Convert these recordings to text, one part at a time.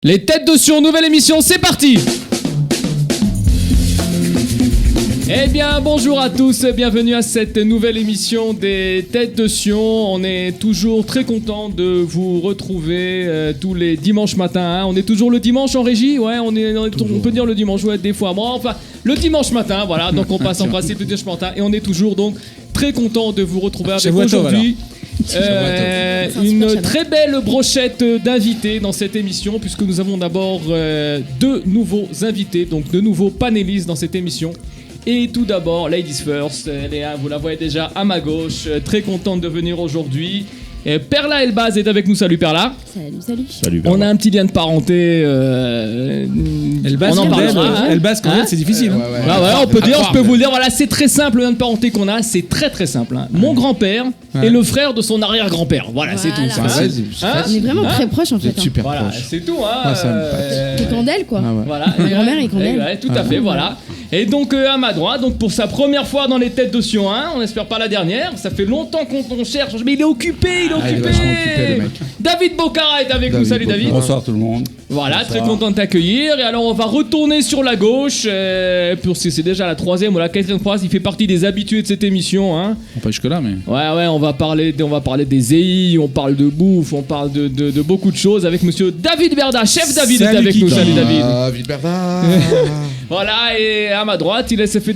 Les têtes de Sion, nouvelle émission, c'est parti. Eh bien, bonjour à tous, bienvenue à cette nouvelle émission des Têtes de Sion. On est toujours très content de vous retrouver tous les dimanches matins. Hein. On est toujours le dimanche en régie, ouais, on peut dire le dimanche, ouais, des fois. Bon, enfin, le dimanche matin, voilà, donc on passe en principe le dimanche matin et on est toujours donc très content de vous retrouver avec aujourd'hui. Une très belle brochette d'invités dans cette émission, puisque nous avons d'abord deux nouveaux invités, donc deux nouveaux panélistes dans cette émission. Et tout d'abord, Ladies First, vous la voyez déjà à ma gauche, très contente de venir aujourd'hui. Perla Elbaz est avec nous, salut Perla. Salut. On a un petit lien de parenté. Elbaz, on en parlera. Elbaz, quand même, c'est difficile. On peut dire, je peux vous le dire, voilà, c'est très simple le lien de parenté qu'on a, c'est très très simple. Hein. Mon grand-père est le frère de son arrière-grand-père. Voilà, c'est tout. On est vraiment très proches en fait. Super voilà, proche. c'est tout. Hein. Et Candel quoi. Voilà. Ma grand-mère et Candel. Ouais, tout à fait, voilà. Et donc à ma droite, donc pour sa première fois dans les Têtes de Sion 1, on espère pas la dernière. Ça fait longtemps qu'on cherche, mais il est occupé. Il est vachement occupé, le mec. David Bocara est avec nous. Salut David. Bonsoir tout le monde. Voilà, Bonsoir. très content de t'accueillir. Et alors on va retourner sur la gauche. Pour c'est déjà la troisième ou la quatrième fois. Il fait partie des habitués de cette émission. Hein. Pas jusque là, mais. Ouais, on va parler des EI, on parle de bouffe, on parle de beaucoup de choses avec monsieur David Berda. Chef David est avec nous. Salut David. David Berda. Voilà, et à ma droite, ça fait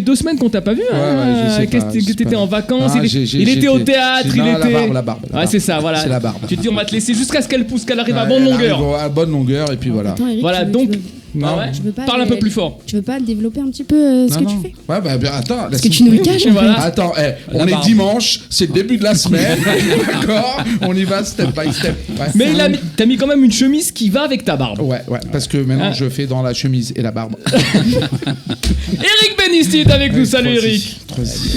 2 semaines qu'on t'a pas vu. Ouais, Qu'est-ce que t'étais en vacances? Ah, il était au théâtre, il était. La barbe. Ouais, c'est ça, voilà. C'est la barbe. Tu te dis, on va te laisser jusqu'à ce qu'elle pousse, qu'elle arrive à bonne Elle longueur. arrive à bonne longueur, et puis voilà. Attends, Eric, Voilà, donc. Ah ouais, je veux pas parle un peu plus fort. Tu veux pas développer un petit peu ce que tu fais? Ouais, bah attends. Parce que tu nous le caches en Voilà. fait. Attends, on est dimanche, c'est le début de la semaine, d'accord? On y va step by step. Ouais. Mais t'as mis quand même une chemise qui va avec ta barbe. Ouais, parce que maintenant je fais dans la chemise et la barbe. Eric Benisti est avec nous, salut Eric.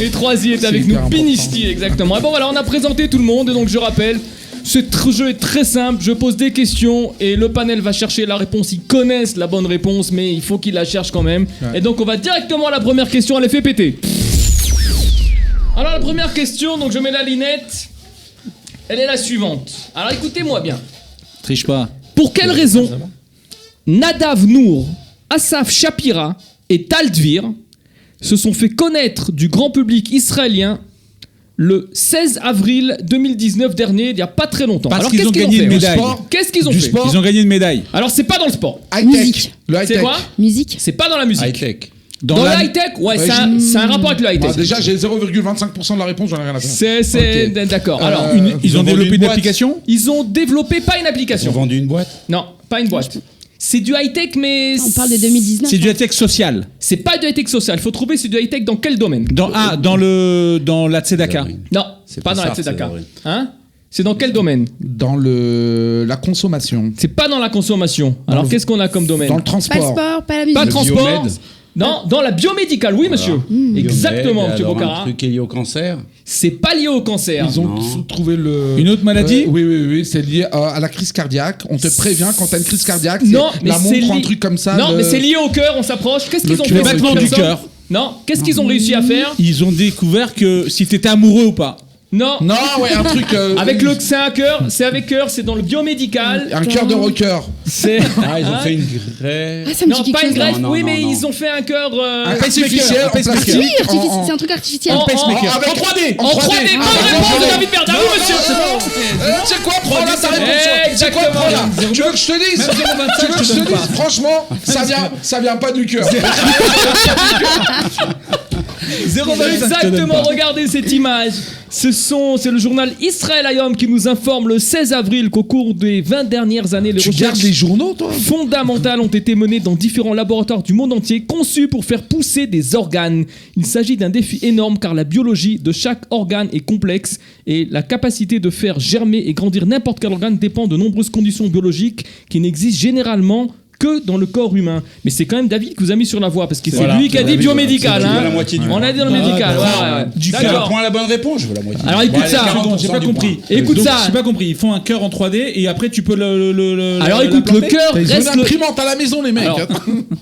Et Troisi est avec nous, Benisti, exactement. Et bon voilà, on a présenté tout le monde, et donc je rappelle, ce jeu est très simple, je pose des questions et le panel va chercher la réponse, ils connaissent la bonne réponse, mais il faut qu'ils la cherchent quand même. Ouais. Et donc on va directement à la première question, elle est fait péter. Alors la première question, donc je mets la lunette, elle est la suivante. Alors écoutez-moi bien. Triche pas. Pour quelle raison Nadav Nour, Asaf Shapira et Tal Dvir se sont fait connaître du grand public israélien le 16 avril 2019 dernier, il n'y a pas très longtemps? Parce alors qu'ils ont gagné une médaille. Qu'est-ce qu'ils ont fait? Ils ont gagné une médaille. Alors c'est pas dans le sport. Musique. Le high-tech. C'est quoi? Musique. C'est pas dans la musique. High-tech. Dans le high-tech? Ouais, c'est un rapport avec le high-tech. Bah, déjà, j'ai 0,25% de la réponse, j'en ai rien à faire. C'est Okay. D'accord. Alors, ils ont développé une application? ils ont développé pas une Ils ont application. vendu une boîte. Non, pas une boîte. C'est du high-tech, mais... On parle de 2019. C'est du high-tech social. C'est pas du high-tech social. Il faut trouver c'est du high-tech dans quel domaine? Dans la Tzedaka. Non, c'est pas dans la Tzedaka. Hein? C'est dans quel domaine? Dans la consommation. C'est pas dans la consommation. Alors qu'est-ce qu'on a comme domaine? Dans le Pas le transport. sport, pas la musique. Pas de transport. biomède. Non, dans la biomédicale, oui monsieur. Exactement, monsieur Alors, Bocara. un truc lié au cancer. C'est pas lié au cancer. Ils ont trouvé Une autre maladie? Oui, c'est lié à la crise cardiaque. On te prévient quand t'as une crise cardiaque. Non, mais la c'est montre, un lié- truc comme ça. Non, mais c'est lié au cœur, on s'approche. Qu'est-ce qu'ils ont fait? Le battement du cœur. Non, qu'est-ce qu'ils ont réussi à faire? Ils ont découvert que si t'étais amoureux ou pas. Non. Non, ouais, un truc. Avec c'est un cœur, c'est dans le biomédical. Un cœur de rocker. C'est Ah, ils ont fait une greffe. Ah, ça me dit non, quelque pas une chose. greffe, Non, oui, non, mais non. ils ont fait un cœur Un pacemaker. Oui, c'est un truc artificiel. En 3D. En En 3D. Bonne réponse de David Berda. Oui, monsieur. C'est bon. Tu sais quoi, prends là ta réponse. C'est quoi, Exactement. prends là. Tu veux que je te dise? Tu veux que je te dise? Franchement, ça vient pas du cœur. Exactement, regardez cette image. C'est le journal Israël Hayom qui nous informe le 16 avril qu'au cours des 20 dernières années, les Tu regardes recherches les journaux, toi? fondamentales ont été menées dans différents laboratoires du monde entier conçus pour faire pousser des organes. Il s'agit d'un défi énorme car la biologie de chaque organe est complexe et la capacité de faire germer et grandir n'importe quel organe dépend de nombreuses conditions biologiques qui n'existent généralement que dans le corps humain. Mais c'est quand même David qui vous a mis sur la voie parce que c'est lui qui a dit biomédical. C'est Hein. la moitié du On a dit dans le médical. Ouais. Tu D'accord. prends la bonne réponse, je veux la moitié. Alors écoute ça. Pardon, j'ai pas compris. Écoute Donc, ça. j'ai pas compris. Ils font un cœur en 3D et après tu peux Alors écoute, le cœur Ils ont reste une imprimante à la maison, les mecs. Alors,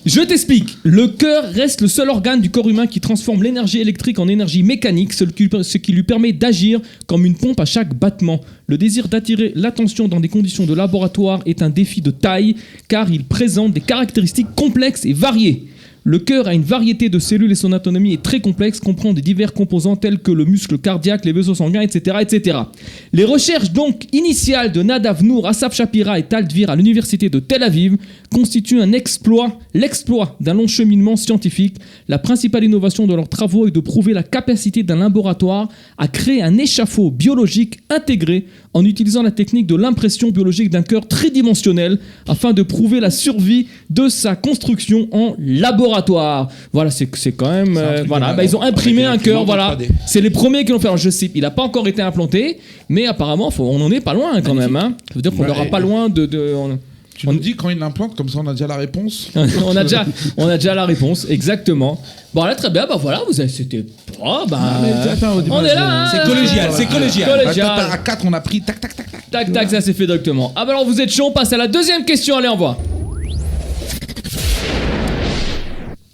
je t'explique. Le cœur reste le seul organe du corps humain qui transforme l'énergie électrique en énergie mécanique, ce qui lui permet d'agir comme une pompe à chaque battement. Le désir d'attirer l'attention dans des conditions de laboratoire est un défi de taille car il présente des caractéristiques complexes et variées. Le cœur a une variété de cellules et son anatomie est très complexe, comprend des divers composants tels que le muscle cardiaque, les vaisseaux sanguins, etc., etc. Les recherches donc initiales de Nadav Nour, Asaf Shapira et Tal Dvir à l'université de Tel Aviv constituent l'exploit d'un long cheminement scientifique. La principale innovation de leurs travaux est de prouver la capacité d'un laboratoire à créer un échafaud biologique intégré en utilisant la technique de l'impression biologique d'un cœur tridimensionnel afin de prouver la survie de sa construction en laboratoire. Voilà, c'est quand même... voilà, ils ont imprimé un cœur, voilà. C'est les premiers qui l'ont fait. Alors, je sais, il n'a pas encore été implanté, mais apparemment, on en est pas loin quand même. Hein. Ça veut dire qu'on n'aura pas loin de Tu nous dis quand il l'implante, comme ça on a déjà la réponse. on a déjà la réponse, exactement. Bon là très bien, voilà, c'était... on est là, hein. C'est collégial, c'est collégial. À 4 on a pris tac. Tac, ça s'est fait directement. Ah bah alors vous êtes chaud, on passe à la deuxième question, allez envoie.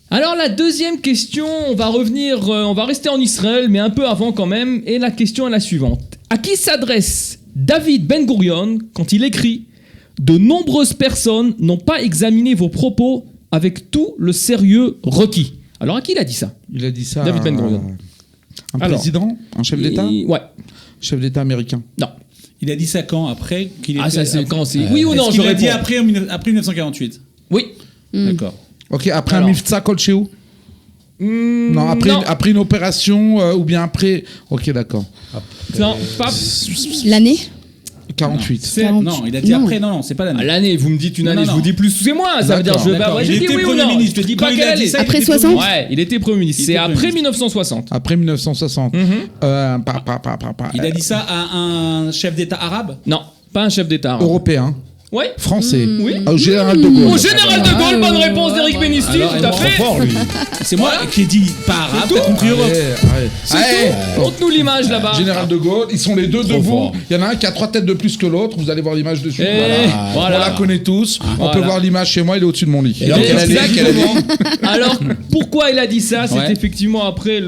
Alors la deuxième question, on va rester en Israël, mais un peu avant quand même, et la question est la suivante. À qui s'adresse David Ben Gurion quand il écrit « De nombreuses personnes n'ont pas examiné vos propos avec tout le sérieux requis ». Alors à qui il a dit ça ? Il a dit ça David Ben Gurion. Président ? Un chef d'État ? Ouais. Chef d'État américain. Non. Il a dit ça quand ? Après qu'il était... Ah ça c'est quand c'est... Oui ou non, je j'aurais dit après 1948. Oui. D'accord. Ok, après un Mifta Kolcheu ? Non, après une opération ou bien après... Ok, d'accord. Non, pas... L'année 48. Non, il a dit après, non, c'est pas l'année. L'année, vous me dites une année, je vous dis plus, c'est moi. Ça veut dire, j'ai dit oui ou non. Je te dis pas quelle année. Après 60 ? Ouais, il était Premier ministre. C'est après 1960. Après 1960. Il a dit ça à un chef d'État arabe ? Non, pas un chef d'État. Européen. Ouais. Français. Oui. Au général de Gaulle. Au général de Gaulle, bonne réponse d'Éric Benisti, tout à fait. C'est moi qui ai dit pas arabe, t'as compris Europe. C'est tout. Montre-nous l'image là-bas. Général de Gaulle, ils sont les deux debout. Il y en a un qui a 3 têtes de plus que l'autre. Vous allez voir l'image dessus. Voilà. On la connaît tous. On peut voir l'image chez moi, il est au-dessus de mon lit. Exactement. Alors, pourquoi il a dit ça ? C'est effectivement après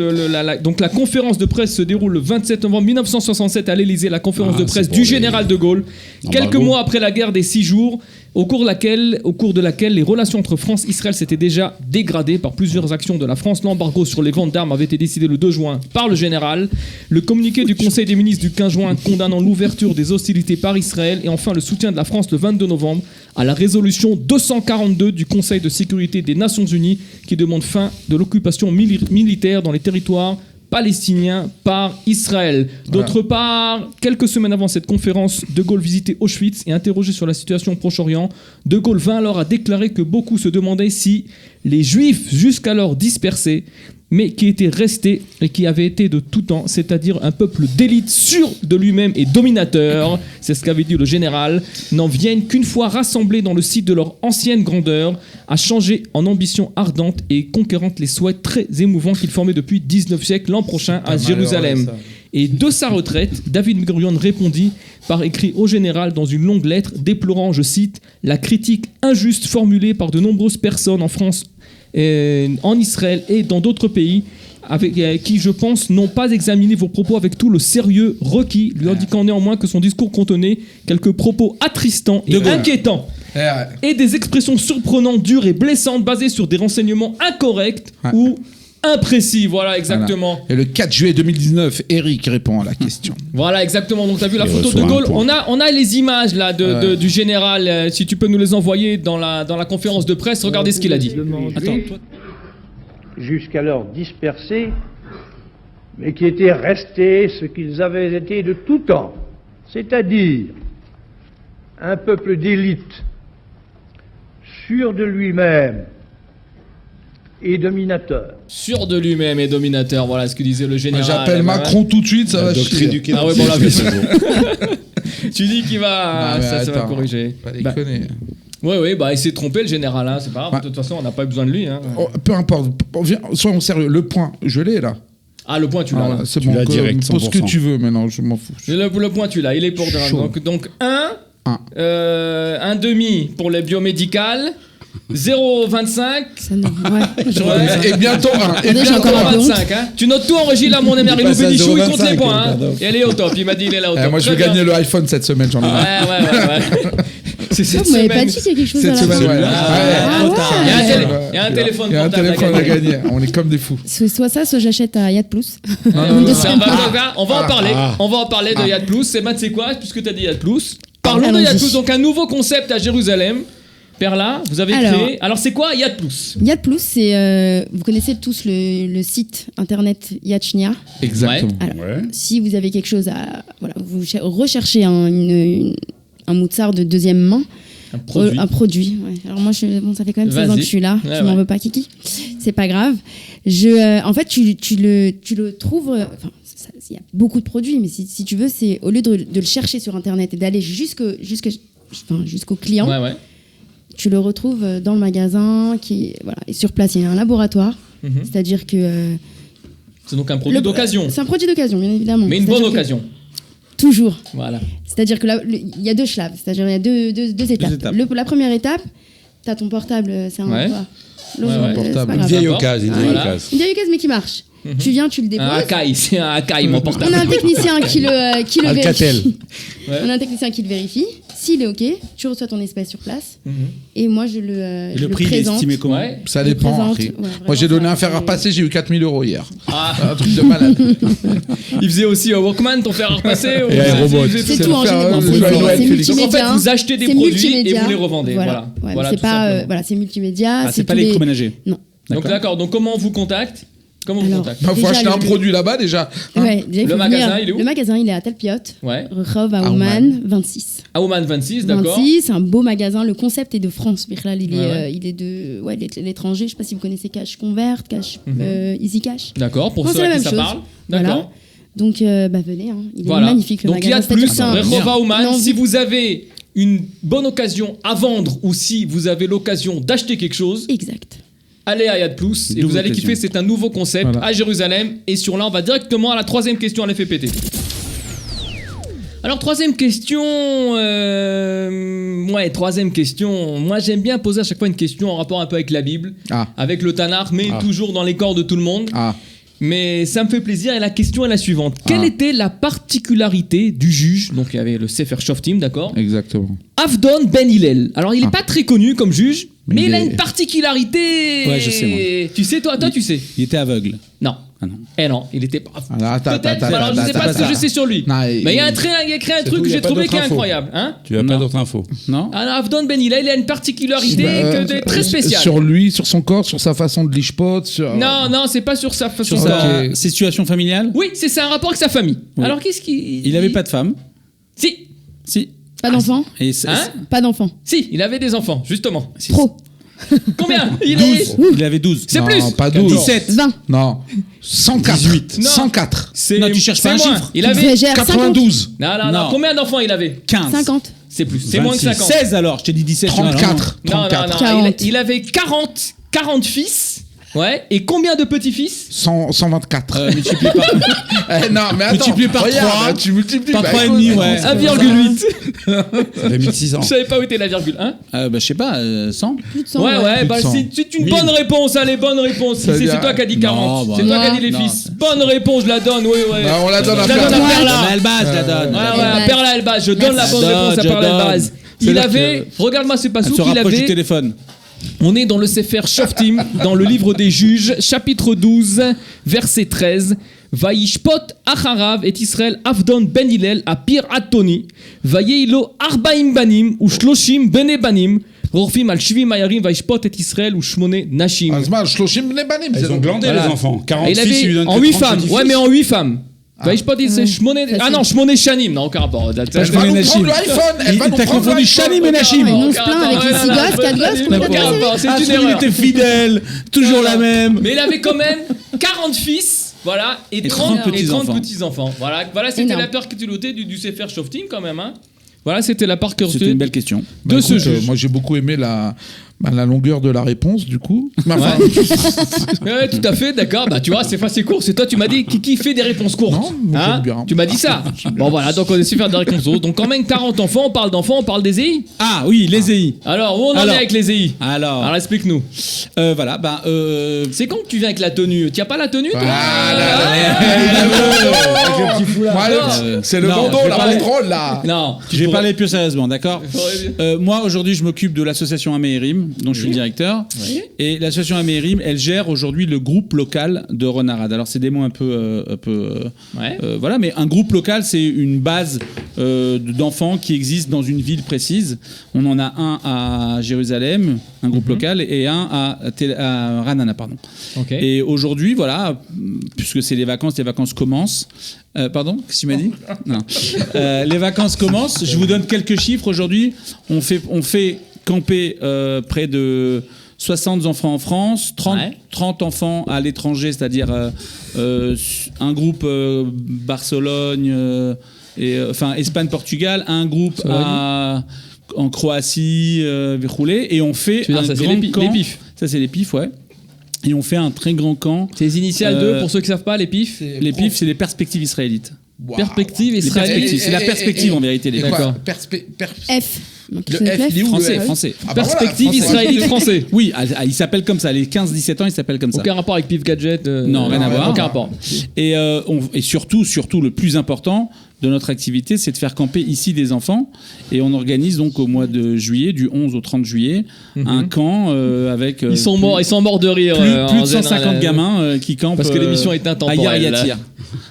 donc la conférence de presse se déroule le 27 novembre 1967 à l'Élysée, la conférence de presse du général de Gaulle. Quelques mois après la guerre des 6 jours, au cours de laquelle les relations entre France et Israël s'étaient déjà dégradées par plusieurs actions de la France. L'embargo sur les ventes d'armes avait été décidé le 2 juin par le général. Le communiqué du Conseil des ministres du 15 juin condamnant l'ouverture des hostilités par Israël et enfin le soutien de la France le 22 novembre à la résolution 242 du Conseil de sécurité des Nations Unies qui demande fin de l'occupation militaire dans les territoires palestinien par Israël. D'autre part, quelques semaines avant cette conférence, De Gaulle visitait Auschwitz et interrogé sur la situation au Proche-Orient. De Gaulle vint alors à déclarer que beaucoup se demandaient si les Juifs, jusqu'alors dispersés, mais qui étaient restés et qui avaient été de tout temps, c'est-à-dire un peuple d'élite sûr de lui-même et dominateur, c'est ce qu'avait dit le général, n'en viennent qu'une fois rassemblés dans le site de leur ancienne grandeur, à changer en ambition ardente et conquérante les souhaits très émouvants qu'ils formaient depuis 19 siècles l'an prochain à Jérusalem. Et de sa retraite, David Ben Gurion répondit par écrit au général dans une longue lettre déplorant, je cite, « la critique injuste formulée par de nombreuses personnes en France, en Israël et dans d'autres pays, avec qui, je pense, n'ont pas examiné vos propos avec tout le sérieux requis, lui indiquant néanmoins que son discours contenait quelques propos attristants et inquiétants, et des expressions surprenantes, dures et blessantes, basées sur des renseignements incorrects ou imprécis. Voilà, exactement. Voilà. Et le 4 juillet 2019, Eric répond à la question. Voilà, exactement. Donc, tu as vu la photo de Gaulle. On a les images là du général. Si tu peux nous les envoyer dans la conférence de presse, regardez ce qu'il a dit. Attends, toi. Jusqu'alors dispersés, mais qui étaient restés ce qu'ils avaient été de tout temps, c'est-à-dire un peuple d'élite, sûr de lui-même et dominateur. Sûr de lui-même et dominateur, voilà ce que disait le général. J'appelle Macron tout de suite, ça va chier. Ah ouais, bon là, tu dis qu'il va... ça va corriger. Pas déconner. Oui, il s'est trompé le général, hein, c'est pas grave, de toute façon on n'a pas eu besoin de lui. Hein. Peu importe, soyons sérieux, le point, je l'ai là. Ah, le point tu l'as là. C'est bon, pose ce que tu veux maintenant, je m'en fous. Le point tu l'as, il est pour... Donc un demi pour les biomédicales, 0,25. Ça ne- ouais. Et bientôt 1. Et Attendez, j'ai bientôt encore un peu 0,25. Hein. Tu notes tout en régie là, mon ami Marilou passe à Bénichou, il compte 0,25, les points. Hein. pardon. Et elle est au top. Il m'a dit il est là au top. Moi, je vais Très bien. gagner le iPhone cette semaine, j'en ai marre. Ouais. C'est cette Vous m'avez pas semaine. dit qu'il y a quelque chose à Cette la semaine, fin. ouais. Ah Ouais. ouais. Il y a un téléphone Il y a un portable à téléphone à gagner. gagner. On est comme des fous. Soit ça, soit j'achète à Yad Plus. non, Ça va, on va en parler. Ah. On va en parler de Yad Plus. C'est c'est quoi, puisque tu as dit Yad Plus. Parlons de Allons-y. Yad Plus. Donc un nouveau concept à Jérusalem. Perla, vous avez créé. Alors c'est quoi Yad Plus? Yad Plus, c'est. Vous connaissez tous le site internet Yad Shnia. Exactement. Alors, Ouais. si vous avez quelque chose à. Voilà, vous recherchez un moutsard de deuxième main. Un produit. Ouais. Alors moi, bon, ça fait quand même 16 ans que je suis là. Ouais, Tu m'en veux pas, Kiki. C'est pas grave. En fait, tu le trouves. Enfin, il y a beaucoup de produits, mais si tu veux, c'est au lieu de le chercher sur Internet et d'aller jusqu'au client, Ouais. tu le retrouves dans le magasin. Et sur place, il y a un laboratoire. C'est-à-dire que. C'est donc un produit d'occasion. C'est un produit d'occasion, bien évidemment. Mais une bonne C'est-à-dire que- occasion. Toujours. Voilà. C'est-à-dire que il y a deux schlaves, c'est-à-dire il y a deux étapes. La première étape, tu as ton portable, c'est un Ouais. c'est pas Une grave. vieille D'accord. occasion, une Voilà. vieille occasion. Une vieille occasion, mais qui marche. Tu viens, tu le déposes. Un Akai, c'est un Akai, mon portable. On a un technicien qui le Alcatel. vérifie. Ouais. On a un technicien qui le vérifie. S'il est OK, tu reçois ton espèce sur place. Et moi, je le Et le prix, il est présente. estimé comment? Ouais. Ça Je dépend. présente, après. ouais, vraiment, Moi, j'ai donné ça, un fer à c'est- repasser, j'ai eu 4000 € hier. Ah, Un truc de malade. il faisait aussi un Walkman, ton fer à repasser. Et Aérobot. Il faisait C'est tout tout en le faire, général. le C'est Noël, Félix. Donc en fait, multimédia. vous achetez des C'est produits et multimédia. vous les revendez. Voilà. Ouais, mais Voilà, c'est tout pas. simplement. Voilà, c'est multimédia. Ah, c'est pas tous les- l'électroménager. Non. Donc d'accord, donc comment on vous contacte? Comment on vous Alors, contacte? Il faut Déjà, acheter un le- produit là-bas déjà. Hein. Ouais, déjà, il Le faut magasin, venir. il est où? Le magasin, il est à Talpiot. Ouais. Rehov à Ouman. Ouman, 26. Aouman 26, d'accord. 26, c'est un beau magasin. Le concept est de France. Birlal, il est, Ouais. il est de l'étranger. Je sais pas si vous connaissez Cash Convert, Cash Easy Cash. D'accord, pour Non, ceux c'est à la qui même ça chose. parle. Voilà. D'accord. Donc, venez. Hein. Il est Voilà. magnifique le Donc il y magasin. a de plus. C'est-à-dire que c'est un- Rehov à Ouman, l'envie. si vous avez une bonne occasion à vendre ou si vous avez l'occasion d'acheter quelque chose, Exact. allez à Yad Plus et Double vous allez occasion. kiffer. C'est un nouveau concept Voilà. à Jérusalem. Et sur là, on va directement à la troisième question à l'effet pété. Alors, troisième question. Troisième question. Moi, j'aime bien poser à chaque fois une question en rapport un peu avec la Bible, Ah. avec le Tanakh, mais toujours dans les corps de tout le monde. Ah. Mais ça me fait plaisir et la question est la suivante. Quelle était la particularité du juge? Donc, il y avait le Sefer Shoftim, d'accord? Exactement. Avdon Ben Hillel. Alors, il n'est pas très connu comme juge, mais il a est- une particularité. Ouais, je sais, moi. Tu sais, toi, tu sais. Il était aveugle. Non. Ah non. Eh non, il était pas. Alors, attends, Peut-être, attends, alors je sais attends, pas ce que attends. je sais sur lui. Non, Mais il a créé un truc tout, que il y a j'ai pas trouvé d'autres qui est infos. incroyable. Hein? Tu as pas d'autres infos. Non? Alors, Avdon Ben Hillel, il a une particularité très spéciale. Sur lui, sur son corps, sur sa façon de l'ishpot, sur... Non, c'est pas sur sa façon. Sur sa Ok. situation familiale? Oui, c'est un rapport avec sa famille. Oui. Alors, qu'est-ce qu'il. Il avait pas de femme. Si, Si. Pas d'enfant. Et hein Pas d'enfant. Si, il avait des enfants, justement. Trop. Combien? Il 12. est. Il avait 12. C'est Non, plus. pas 12. 17. 20. Non. 104. 18. Non. 104. C'est Non, tu cherches pas c'est un moins. chiffre. Il Tu avait. exagères. 92. Non. Non. Combien d'enfants il avait? 15. 50. C'est plus. C'est moins que 26. 50. 16 alors, je t'ai dit 17. 34. Non, 34. 40. Il avait 40 fils. Ouais. Et combien de petits-fils? 124. Multiplié par. Eh, non, mais attends. Multiplié par regarde, 3, tu multiplies par bah, 3,5, écoute, ouais. 1,8. Ça fait 1600. Je savais pas où était la virgule. Hein? Je sais pas, 100. Plus de 100. Ouais, Plus bah de 100. c'est une bonne réponse, allez, bonne réponse. Ça veut C'est dire- toi qui as dit 40. Non, C'est toi bah, qui as dit les non. fils. Bonne réponse, je la donne, oui, ouais. Bah, on la donne à Je la donne à Perla. Perla. Elle base, je la donne. Ouais, Elbaz. à Perla Elbaz, je donne la bonne Je réponse à donne. Perla Elbaz. Il C'est-à-dire avait, regarde-moi, c'est pas Elle sous se qu'il rapproche du avait. téléphone. On est dans le Sefer Shoftim, dans le livre des juges, chapitre 12, verset 13. Vaishpot acharav et Israël Avdon ben Hillel à Pir Atoni. Vayeilo arbaim banim ou shloshim bene banim. Rorfim al shvim ayarim vaishpot et Israël ou shmone nashim. Azma, shloshim bnei banim. Ils ont glandé Voilà. les enfants. 40 Et il fils, il lui avait donne en que 8 30 femmes. petits-fils. Ouais, mais en 8 femmes. Vaishpot et shmone. Ah non, shmone shanim, non, aucun rapport. Elle va nous Nashim. prendre l'iPhone. Elle va nous T'as prendre confondu l'iPhone. Shanim et Nashim. Et on se plaint avec les 6 gosses, 4 gosses. qu'on a Aucun pas rapport, c'est Ah, une celui, il erreur. était fidèle, toujours la même. Mais il avait quand même 40 fils, voilà, et 30 petits-enfants. petits-enfants. Voilà c'était Énorme. la particularité du Sefer Shoftim quand même. Hein. Voilà, c'était la C'était particularité une belle question. de Bah, ce écoute, juge. moi, j'ai beaucoup aimé La longueur de la réponse, du coup. Ouais, tout à fait, d'accord. Bah, tu vois, c'est court. C'est toi, tu m'as dit qui fait des réponses courtes. Non, moi, j'aime bien. Tu m'as dit ça. Bon, voilà, donc on essaie de faire des réponses courtes. Donc, quand même 40 enfants, on parle d'enfants, on parle des EI. Ah oui, les EI. Alors, où on en est avec les EI? Alors explique-nous. Voilà, c'est quand que tu viens avec la tenue? Tu as pas la tenue, toi? C'est le bandeau, la banderole, là. Non. je vais parler plus sérieusement, d'accord. Moi, aujourd'hui, je m'occupe de l'association Amérim, dont je suis le directeur. Oui. Et l'association Amérim, elle gère aujourd'hui le groupe local de Renarade. Alors, c'est des mots un peu voilà, mais un groupe local, c'est une base d'enfants qui existe dans une ville précise. On en a un à Jérusalem, un groupe local, et un à Ranana, pardon. Okay. Et aujourd'hui, voilà, puisque c'est les vacances commencent. Pardon, qu'est-ce que tu m'as dit? Non. Les vacances commencent. Je vous donne quelques chiffres. Aujourd'hui, on fait camper près de 60 enfants en France, 30 enfants à l'étranger, c'est-à-dire un groupe Barcelone, Espagne, Portugal, un groupe en Croatie, roulé, et on fait un grand camp. Les pifs. Ça, c'est les pifs, ouais. Et on fait un très grand camp. C'est les initiales de, pour ceux qui ne savent pas, les pifs. Les pifs, c'est les perspectives israélites. Wow. Perspectives israélites. C'est la perspective en vérité. Les D'accord. F. Le F, il est où? Français. Perspective israélite français. Oui, il s'appelle comme ça. Les 15-17 ans, il s'appelle comme ça. Aucun rapport avec Pif Gadget. Non, rien à voir. Aucun rapport. Et surtout, le plus important de notre activité, c'est de faire camper ici des enfants. Et on organise donc au mois de juillet, du 11 au 30 juillet, un camp avec... ils sont morts de rire. Plus de 150 gamins qui campent. Parce que l'émission est intemporelle. À Yatir.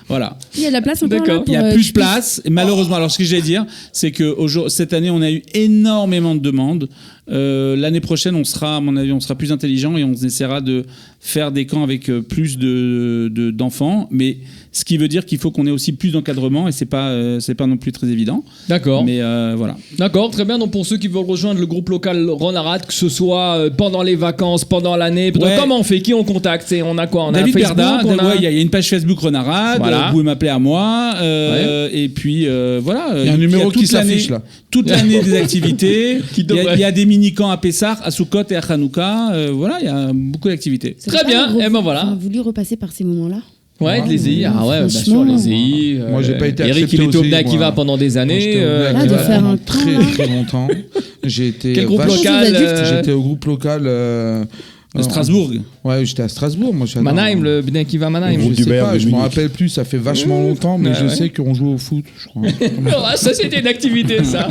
Voilà. Il y a de la place encore. D'accord. Il y a plus de place. Et malheureusement, alors ce que j'allais dire, c'est que cette année, on a eu énormément de demandes. L'année prochaine, à mon avis, on sera plus intelligent et on essaiera de faire des camps avec plus d'enfants. Mais ce qui veut dire qu'il faut qu'on ait aussi plus d'encadrement et c'est pas non plus très évident. D'accord. Mais voilà. D'accord, très bien. Donc pour ceux qui veulent rejoindre le groupe local Renarade, que ce soit pendant les vacances, pendant l'année, comment on fait? Qui on contacte? On a quoi? On David a Facebook, Berda, il y a une page Facebook Renarade. Voilà. Vous pouvez m'appeler à moi. Et puis voilà. Il y a un numéro qui s'affiche là. Toute l'année des activités. Il y a des mini-camps à Pessah, à Sukkot et à Hanouka. Voilà, il y a beaucoup d'activités. Très bien. Et ben voilà. On a voulu repasser par ces moments-là. Ouais, les EI. Ah ouais, bien sûr, les EI. Moi, j'ai pas été Eric, il était au Bna Akiva pendant des années. Là, de faire un très très longtemps. J'ai été. Quel groupe local? J'étais au groupe local. De Strasbourg. Ouais, j'étais à Strasbourg. Moi, Mannheim, le Bna Akiva Mannheim. Je sais pas, je me rappelle plus. Ça fait vachement longtemps, mais je sais qu'on joue au foot, je crois. Ça, c'était une activité, ça.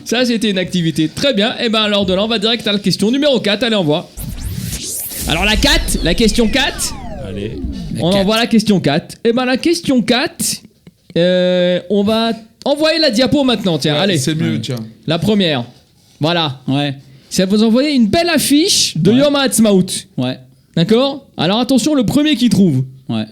Ça, c'était une activité. Très bien. Et ben alors de là, on va direct à la question numéro 4. Allez, on voit. Alors la question 4. Allez. On envoie la question 4. Et ben la question 4, on va envoyer la diapo maintenant. Tiens, allez. C'est mieux, tiens. La première. Voilà. Ouais. Ça va vous envoyer une belle affiche de Yom HaAtzmaut. Ouais. D'accord? Alors attention, le premier qui trouve. Ouais.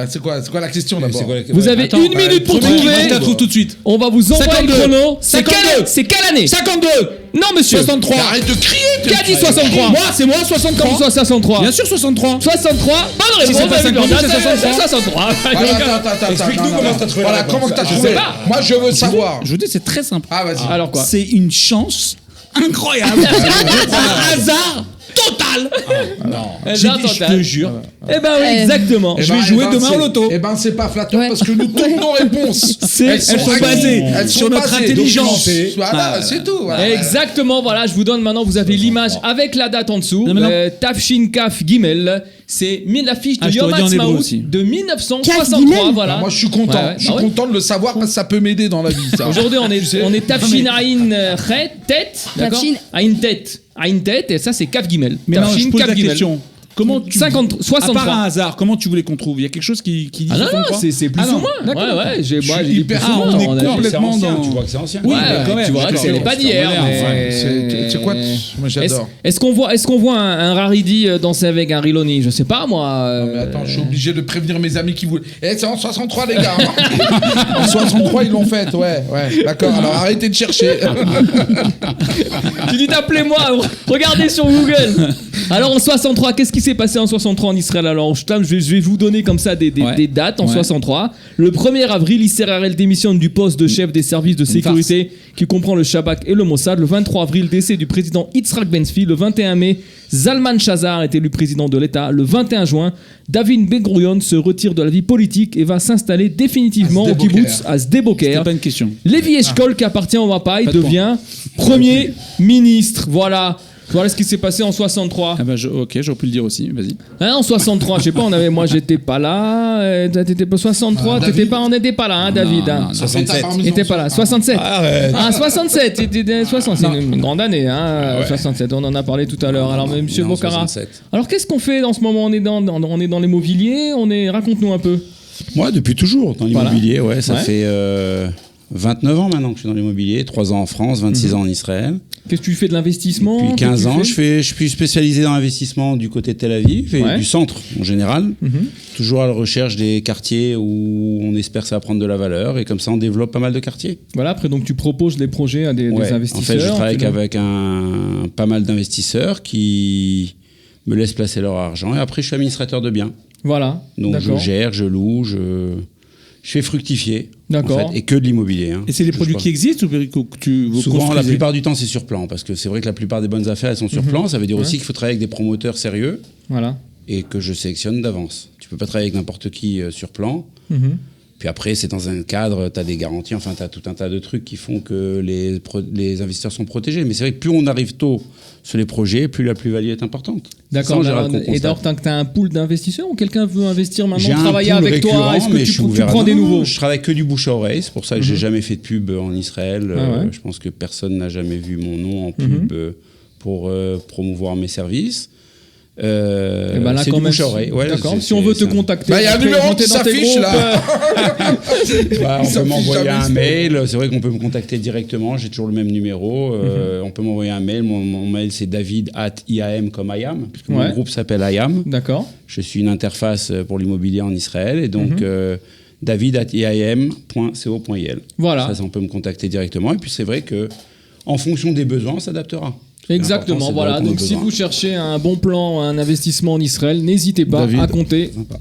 C'est quoi la question d'abord? Vous avez une minute pour trouver. Je la trouve tout de suite. On va vous envoyer le chrono. C'est 52. C'est quelle année? 52. Non, monsieur. 63. Arrête de crier. Qui a dit 63? Moi, c'est moi, 63. Comme ça, 63. Bien sûr, 63. 63. Bonne réponse. Si c'est pas David 52, Jordan, c'est 63. Attends. Explique-nous comment t'as trouvé. Voilà, comment t'as trouvé? sais pas. Moi, je veux savoir. Je vous dis, c'est très simple. Ah, vas-y. Alors quoi? C'est une chance incroyable. Un hasard total. Je te jure. Eh ben oui, exactement. Je vais jouer demain au loto. Eh ben, c'est pas flatteur parce que nous, toutes nos réponses, elles sont basées sur notre intelligence. Voilà, c'est tout. Voilà. Exactement, voilà, je vous donne maintenant, vous avez l'image avec la date en dessous. Non. Tafshin Kaf Gimel, c'est l'affiche de je Yom t'aurais dit en hébreu HaAtzmaut aussi. de Kaf 1963. Gimel. Voilà. Moi, je suis content. Ouais. Je suis content de le savoir parce que ça peut m'aider dans la vie. Ça. Aujourd'hui, on est Tafshin Aïn Chet, tête, d'accord? Tafshin. Aïn tête, et ça c'est Kaf Gimel. Mais non, je Tafshin pose Kaf la Gimel. question. Comment tu 50, 63. À part un hasard, comment tu voulais qu'on trouve? Il y a quelque chose qui dit Ah non, 63? c'est plus Ah ou non, moins. d'accord. Ouais, j'ai Je suis dit hyper- plus ou moins. on est on a dit. complètement C'est ancien, dans- tu vois que c'est ancien. Ouais, quand même, tu vois que d'accord. c'est pas d'hier. mais- C'est quoi Moi, j'adore. Est-ce qu'on voit un Raridi danser avec un Riloni? Je sais pas moi. Non, mais attends, je suis obligé de prévenir mes amis qui voulaient. C'est en 63, les gars. En 63, ils l'ont fait, ouais. D'accord, alors arrêtez de chercher. Tu dis appelez-moi, regardez sur Google. Alors en 63, qu'est-ce qui s'est passé en 63 en Israël? Alors je vais vous donner comme ça des dates en 63. Le 1er avril, Israël démissionne du poste de chef des services de sécurité qui comprend le Shabak et le Mossad. Le 23 avril, décès du président Yitzhak Ben-Zvi. Le 21 mai, Zalman Shazar est élu président de l'État. Le 21 juin, David Ben-Gurion se retire de la vie politique et va s'installer définitivement au kibbutz à Sde-Boker. C'était pas une question. Lévi Eshkol, qui appartient au Mapai, devient Premier ministre. Voilà ce qui s'est passé en 63. Ah bah ok, j'aurais pu le dire aussi, vas-y. En 63, je sais pas, moi j'étais pas là. T'étais pas 63, on n'était pas là, David. Non, 67. T'étais pas là. 67. Arrête. 67. C'était 60. C'est une grande année, 67. On en a parlé tout à l'heure. Alors, monsieur Non, Bocara. 67. Alors, qu'est-ce qu'on fait en ce moment? On est dans l'immobilier. Raconte-nous un peu. Moi, depuis toujours dans l'immobilier, ça Ouais. fait 29 ans maintenant que je suis dans l'immobilier, 3 ans en France, 26 ans en Israël. Qu'est-ce que tu fais de l'investissement? Depuis 15 Qu'est-ce ans, que tu fais je suis spécialisé dans l'investissement du côté de Tel Aviv et Ouais. du centre en général. Toujours à la recherche des quartiers où on espère que ça va prendre de la valeur et comme ça on développe pas mal de quartiers. Voilà, après donc tu proposes des projets à des investisseurs. En fait, je travaille avec pas mal d'investisseurs qui me laissent placer leur argent et après je suis administrateur de biens. Voilà. Donc je D'accord. gère, je loue, je fais fructifier. D'accord. En fait, et que de l'immobilier. Et c'est des produits qui existent ou que vous Souvent, la construisez? plupart du temps, c'est sur plan parce que c'est vrai que la plupart des bonnes affaires elles sont sur plan. Ça veut dire aussi qu'il faut travailler avec des promoteurs sérieux Voilà. et que je sélectionne d'avance. Tu peux pas travailler avec n'importe qui sur plan. Puis après, c'est dans un cadre, tu as des garanties, enfin, tu as tout un tas de trucs qui font que les investisseurs sont protégés. Mais c'est vrai que plus on arrive tôt sur les projets, plus la plus-value est importante. D'accord. C'est ça, en général, qu'on Et constate. d'ailleurs, tu as un pool d'investisseurs ou quelqu'un veut investir J'ai maintenant, un travailler pool avec toi? récurrent, Est-ce que mais je tu suis ouvert à- prends des Non, nouveaux? Je travaille que du bouche à oreille, c'est pour ça que j'ai jamais fait de pub en Israël. Ah ouais. Je pense que personne n'a jamais vu mon nom en pub pour promouvoir mes services. Eh ben là, c'est quand du même, bouche à oreille. Ouais, d'accord. c'est- Si on veut te c'est un- contacter, Bah, y a un on peut numéro monter qui dans tes s'affiche, groupes, là. Bah, on Ça peut fiche m'envoyer jamais, un ça. mail. C'est vrai qu'on peut me contacter directement. J'ai toujours le même numéro. On peut m'envoyer un mail. Mon mail, c'est david@iam comme IAM, puisque Ouais. mon groupe s'appelle IAM. D'accord. Je suis une interface pour l'immobilier en Israël. Et donc, david@iam.co.il. Voilà. Ça, on peut me contacter directement. Et puis, c'est vrai que en fonction des besoins, on s'adaptera. Exactement, L'important, c'est de voilà. répondre aux Donc si besoins. vous cherchez un bon plan, un investissement en Israël, n'hésitez pas David.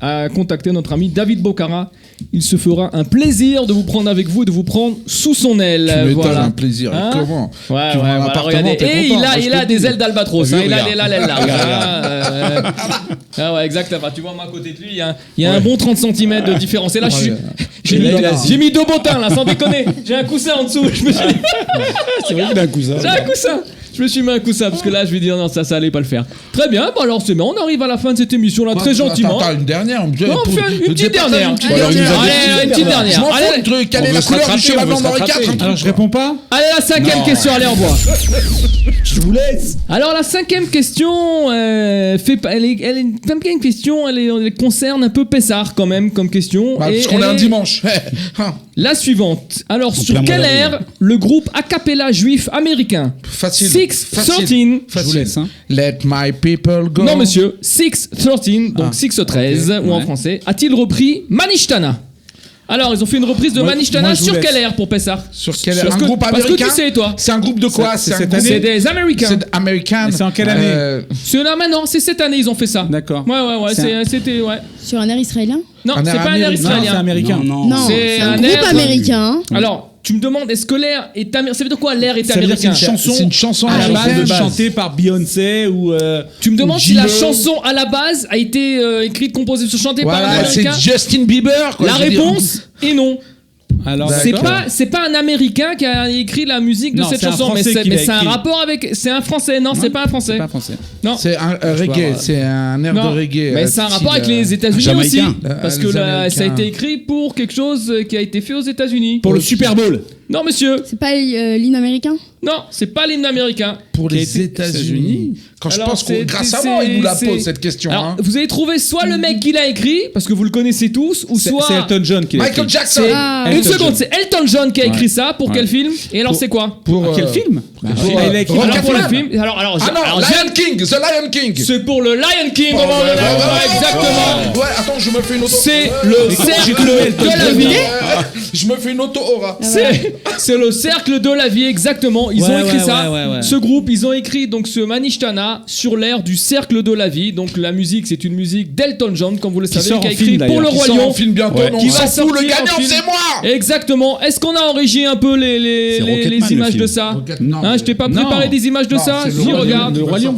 à contacter notre ami David Bocara. Il se fera un plaisir de vous prendre avec vous et de vous prendre sous son aile. Tu m'étonnes, Voilà. un plaisir. Hein? Comment Ouais, Tu ouais, vois un voilà, appartement, regardez. t'es Et content. Moi, il je a te des dis. ailes d'albatros. T'as Hein, vu, il a regarde. l'aile large. Ah ouais, exactement. Tu vois, moi, à côté de lui, il y a un bon 30 cm de différence. Et là, j'ai mis 2 bottins, là, sans déconner. J'ai un coussin en dessous. Je me suis dit, C'est vrai qu'il a un cousin. j'ai un coussin. Je me suis mis un coussin parce que là, je vais dire non, ça allait pas le faire. Très bien, bon alors c'est bien. On arrive à la fin de cette émission là, très gentiment. Attends, une dernière. On fait une petite dernière. Une petite Alors, il nous a dernière. Allez, une petite Je dernière. m'en fous Allez, le truc. Quelle on est veut la se couleur du rattraper, cheval on veut se d'Henri IV? rattraper. Alors je réponds pas. allez, la 5e question. Allez, on voit. Je vous laisse. Alors la 5e question, elle concerne un peu Pessar quand même comme question. Bah, Et parce qu'on est elle un dimanche. La suivante. Alors sur plein quelle mois ère le groupe a cappella juif américain Facile. 613 Je vous laisse. Hein. Let my people go. Non monsieur, 613 donc 613 ou en ouais. français a-t-il repris Manishtana? Alors ils ont fait une reprise de Moi, Manishtana je vous sur laisse. quelle ère pour Pessar? Sur quel Parce un que- groupe parce américain? que tu sais toi. C'est un groupe de quoi? C'est un cette groupe- année C'est des Américains. C'est américain. Et c'est en quelle année C'est là maintenant, c'est cette année ils ont fait ça. D'accord. Ouais, C'est c'était ouais. Sur un air israélien? Non, Un c'est air pas un air américain. Non, c'est israélien. américain. Non, Non, C'est c'est un un groupe air- américain. Alors, tu me demandes est-ce que l'air est américain? Ça veut dire quoi l'air est Ça veut dire que c'est américain? une chanson. C'est une chanson à la américaine base de base. chantée par Beyoncé ou. Tu me demandes ou si la J-Lo. chanson à la base a été écrite, composée, chantée par un Voilà, c'est américain? Justin Bieber. Quoi, La je veux dire. réponse est non. Alors D'accord. C'est pas un américain qui a écrit la musique de Non, cette c'est un chanson, mais Français qui mais l'a c'est un écrit. rapport avec. C'est un français, non, c'est pas un français. C'est pas français. Non. C'est un reggae. C'est un air Non. de reggae. Mais c'est un rapport avec les États-Unis aussi. Jamaïcain. Parce que Les là, ça a Américains. été écrit pour quelque chose qui a été fait aux États-Unis. Pour le Super Bowl. Non, monsieur. C'est pas l'hymne américain? Non, c'est pas l'hymne américain. Pour Qui a les été- États-Unis. Quand je Alors, pense c'est- que grâce à c'est- moi, il nous la c'est- pose cette question. Alors, hein. vous avez trouvé soit le mec qui l'a écrit, parce que vous le connaissez tous, ou C'est soit. c'est Elton John qui l'a Michael écrit. Jackson. C'est- Ah. Une Elton seconde, John. c'est Elton John qui a écrit Ouais. ça. Pour Ouais. quel film? Et alors, c'est quoi? Pour Quel film? Alors pour le film, alors Lion King, The Lion King. c'est pour le Lion King. Exactement. Ouais, attends, je me fais une auto. C'est le cercle de la vie. Je me fais une auto-aura. C'est le cercle de la vie, exactement. Ils ont écrit ça. Ouais. Ce groupe, ils ont écrit donc ce Manishtana sur l'air du cercle de la vie. Donc la musique, c'est une musique d'Elton John, comme vous le savez, qui a écrit pour le Roi Lion. Film bientôt, qui va sortir le gagnant, en film. c'est moi. Exactement. Est-ce qu'on a en régie un peu les images de ça? Hein, je t'ai pas préparé des images de ça? Si, regarde. Le Roi Lion,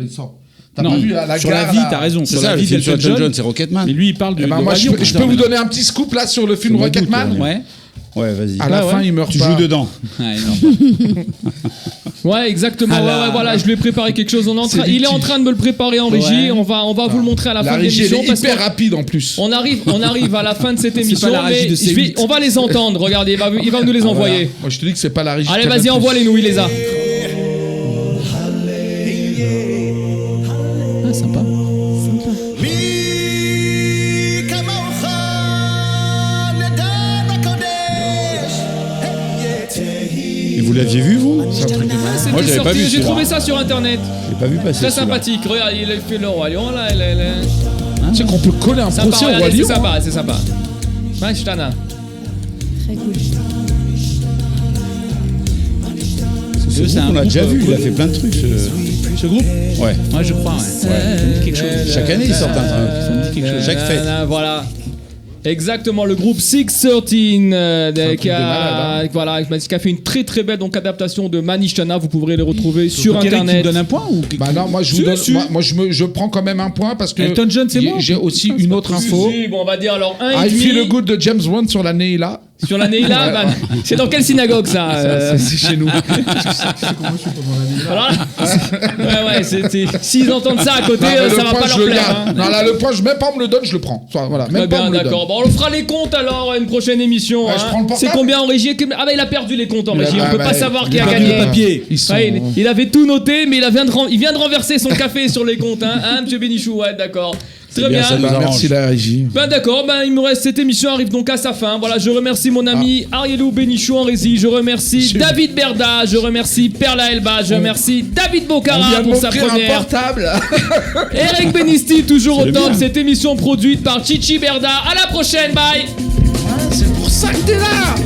il sort. T'as Non, pas vu à la sur gare, la vie, là. t'as raison. C'est Sur ça, la le vie film sur d'Elton Elton John, John. c'est Rocketman. Mais lui, il parle de. Eh ben, moi, je peux vous donner un petit scoop là sur le film Rocketman. Ouais. Ouais, vas-y. À la fin, il meurt Tu pas. joues dedans. Ouais, non. Ouais, exactement. Ah, Voilà, je lui ai préparé quelque chose. Il est en train de me le préparer en régie. Ouais. On va vous le montrer à la fin La de régie, elle l'émission. est parce hyper qu'on- rapide en plus. On arrive à la fin de cette émission, pas la régie mais de C8. on va les entendre. Regardez, il va nous les envoyer. Moi, je te dis que c'est pas la régie. Allez, de vas-y, Canal+. envoie-les-nous, il les a. Ah, sympa. Et vous l'aviez vu, vous C'est un truc de malade. C'était Moi, j'avais pas sorti, vu j'ai celui-là. trouvé ça sur internet. J'ai pas vu passer. Très celui-là. sympathique. Regarde, il a fait le Roi Lion là. Tu sais qu'on peut coller un Sympa, procès au Roi regardez, Lion. c'est sympa, c'est sympa. Manishtana. Très cool. Ce groupe, on l'a déjà vu, il a fait plein de trucs. Ce groupe Ouais. Ouais, je crois. Ouais. Ça me dit quelque chose. Chaque année, ils sortent un truc. Ça me dit quelque chose. Chaque fête. Voilà. Exactement, le groupe 613 qui a fait une très très belle donc, adaptation de Manishtana. Vous pourrez les retrouver sur Eric, tu me internet. donnes un point ou Bah non, moi je vous Si, donne, si. moi je prends quand même un point parce que Elton John, c'est bon. j'ai aussi une autre info. Si, bon, on va dire alors I 1,5 Feel Good de James Bond sur l'année là. sur l'année là. Bah, c'est dans quelle synagogue ça C'est chez nous. Alors là, ouais, c'était. S'ils entendent ça à côté, Non, mais ça le va point, pas je leur le plaire. garde. Hein. Non, là, le point, même pas on me le donne, je le prends. Voilà, Très même pas on bien, me le donne. d'accord. Bon, on fera les comptes alors à une prochaine émission. Ouais, hein. je prends le portable. C'est combien en régie? Ah bah il a perdu les comptes en régie. On peut pas savoir qui a il a gagné. perdu le papier. Ils sont... Ouais, il avait tout noté, mais il vient de renverser son café sur les comptes, hein, monsieur Bénichou, ouais, d'accord. Très bien, bien. ça nous Bah, arrange. merci la régie. Ben d'accord, ben il me reste, cette émission arrive donc à sa fin. Voilà, je remercie mon ami Arielou Bénichou en régie, je remercie David Berda, je remercie Perla Elba, je remercie David On Bocara vient de pour sa m'offrir un première. portable. Eric Benisti toujours au C'est top. bien. Cette émission produite par Chichi Berda. À la prochaine, bye. C'est pour ça que t'es là.